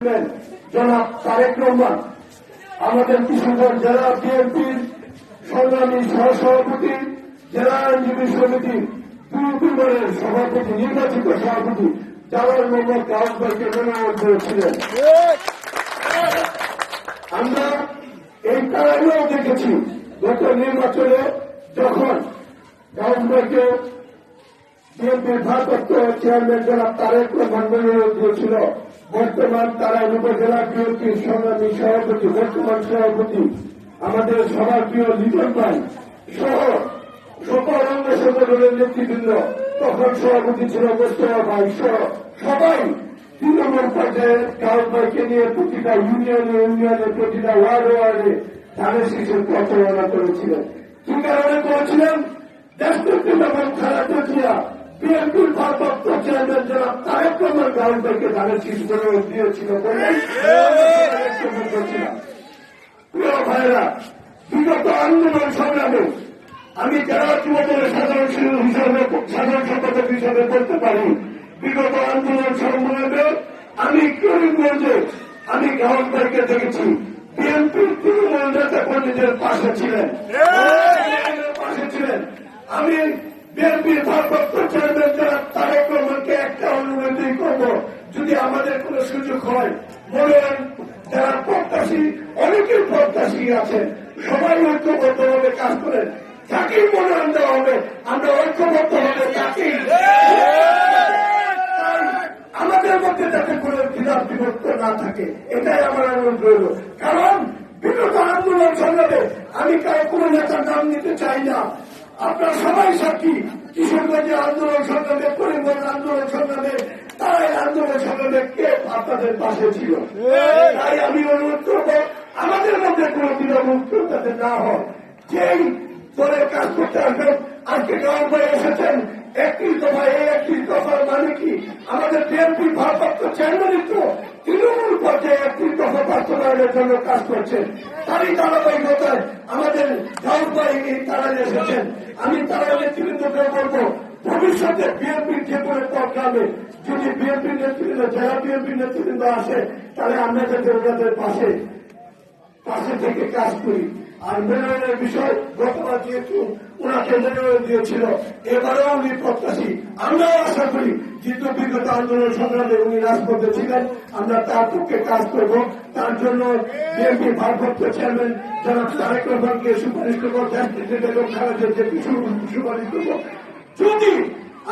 জনাব তারেক রহমান আমাদের কিশোরগঞ্জ জেলা বিএনপির সংগ্রামী সহসভাপতি, জেলা আইনজীবী সমিতির দুইবারের সভাপতি, নির্বাচিত সভাপতি জালাল মোহাম্মদ গাউস ভাইকে মনোনয়ন করেছিলেন। আমরা এই কারণেও দেখেছি গত নির্বাচনে যখন গাউস ভাইকে বিএনপির ভারপ্রাপ্ত চেয়ারম্যান জনাব তারেক রহমান মনোনয়ন দিয়েছিল, বর্তমান তারা উপজেলা বিএনপির সংগ্রামী সভাপতি, বর্তমান সভাপতি আমাদের সবার প্রিয় লিটন ভাই সহ সকল অঙ্গ সংগঠনের নেতৃবৃন্দ, তখন সভাপতি ছিল মোস্তফা ভাই সহ সবাই তৃণমূল পর্যায়ে গাউস ভাইকে নিয়ে প্রতিটা ইউনিয়নে প্রতিটা ওয়ার্ডে ধানের শীষের প্রচারণা করেছিলেন। কি কারণে করেছিলেন? দেশনেত্রী বেগম খালেদা জিয়া বিএনপির ভারপ্রাপ্ত চেয়ারম্যান জনাব তারেক রহমান গাউস ভাইকে ধানের শীষ মনোনয়ন দিয়েছিল বলে প্রিয় ভাইরা, বিগত আন্দোলন সংগ্রামে আমি জেলা যুবদলের সাধারণ সম্পাদক হিসাবে বলতে পারি, বিগত আন্দোলন সংগ্রামে আমি করিমগঞ্জে আমি গাউস ভাইকে দেখেছি বিএনপির তৃণমূল নেতা কর্মীদের পাশে ছিলেন। আমি বিএনপির ভারপ্রাপ্ত চেয়ারম্যান জনাব তারেক রহমানকে একটা অনুরোধই করব, যদি আমাদের কোন সুযোগ হয়, মনোনয়ন যারা প্রত্যাশী, অনেকের প্রত্যাশী আছেন, সবাই ঐক্যবদ্ধভাবে কাজ করেন। যাকেই মনোনয়ন দেওয়া হবে আমরা ঐক্যবদ্ধ হবে, তাকেই আমাদের মধ্যে যাতে কোনো দ্বিধা বিভক্ত না থাকে, এটাই আমার অনুরোধ রইল। কারণ বিগত আন্দোলন সংগ্রামে আমি কারো কোনো নেতার নাম নিতে চাই না, আপনারা সবাই সাক্ষী। কিশোরগঞ্জে আন্দোলন সংগ্রামে, করিমগঞ্জ আন্দোলন সংগ্রামে, তারাই আন্দোলন সংগ্রামে কে আপনাদের পাশে ছিল। তাই আমি অনুরোধ করব আমাদের মধ্যে কোনো দ্বিধামুক্ত যাতে না হয়, যেই দলের কাজ করতে আসবেন। আজকে গাউস ভাই এসেছেন 31 দফা, এই 31 দফার মানে কি? আমাদের বিএনপির ভারপ্রাপ্ত চেয়ারম্যানই তো তৃণমূল পর্যায়ে 31 দফা বাস্তবায়নের জন্য কাজ করছেন। তারই ধারাবাহিকতায় আমাদের গাউস ভাই তারা এসেছেন। আমি তারা নেতৃবৃন্দকে বলবো, ভবিষ্যতে বিএনপির যে কোনো প্রোগ্রামে যদি বিএনপির নেতৃবৃন্দ, জেলা বিএনপির নেতৃবৃন্দ আসে, তাহলে আমরা যাতে ওনাদের পাশে থেকে কাজ করি। আর মনোনয়নের বিষয় গতবার যেহেতু ওনাকে মনোনয়ন দিয়েছিল, এবারেও উনি প্রত্যাশী। আমরাও আশা করি যেহেতু বিগত আন্দোলন সংগ্রামে উনি রাজপথে ছিলেন, আমরা তার পক্ষে কাজ করব। তার জন্য বিএনপির ভারপ্রাপ্ত চেয়ারম্যান জনাব তারেক রহমানকে সুপারিশ করবো, দেশনেত্রী বেগম খালেদা জিয়াকে সুপারিশ করবো। যদি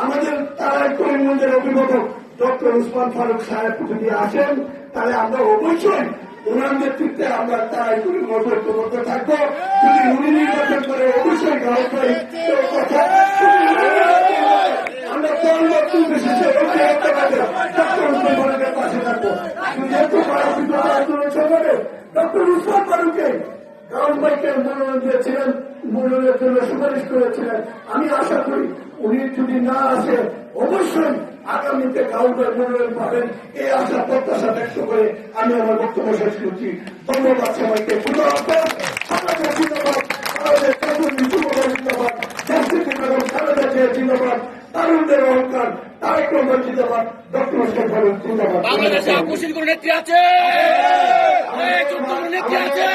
আমাদের তারাই করিমগঞ্জের অভিভাবক ডক্টর উসমান ফারুক সাহেব যদি আসেন, তাহলে আমরা অবশ্যই ওনার নেতৃত্বে আমরা তারাই করিমগঞ্জ ঐক্যবদ্ধ থাকবো। যদি উনি নির্বাচন করে, অবশ্যই গাউস ভাই কথা আমরা পরবর্তী বিশেষে ডক্টর উসমান ফারুকের পাশে থাকবো। যেহেতু আন্দোলন সংগ্রামে ডক্টর উসমান ফারুককে গাউস ভাইকে মনোনয়ন দিয়েছিলেন, মনোনয়নের জন্য সুপারিশ করেছিলেন। আমি আশা করি উনি যদি না আসে, অবশ্যই আগামীতে গাউস ভাই মনোনয়ন পাবেন, এই আশা প্রত্যাশা ব্যক্ত করে আমি আমার বক্তব্য শেষ করছি। ধন্যবাদ সবাইকে। জিন্দাবাদ, তারুণদের অহংকার, তারেক রহমান জিন্দাবাদ, ডক্টর উসমান ফারুক জিন্দাবাদ। বাংলাদেশে আপোষের কোন নেত্রী আছে? নেত্রী আছে।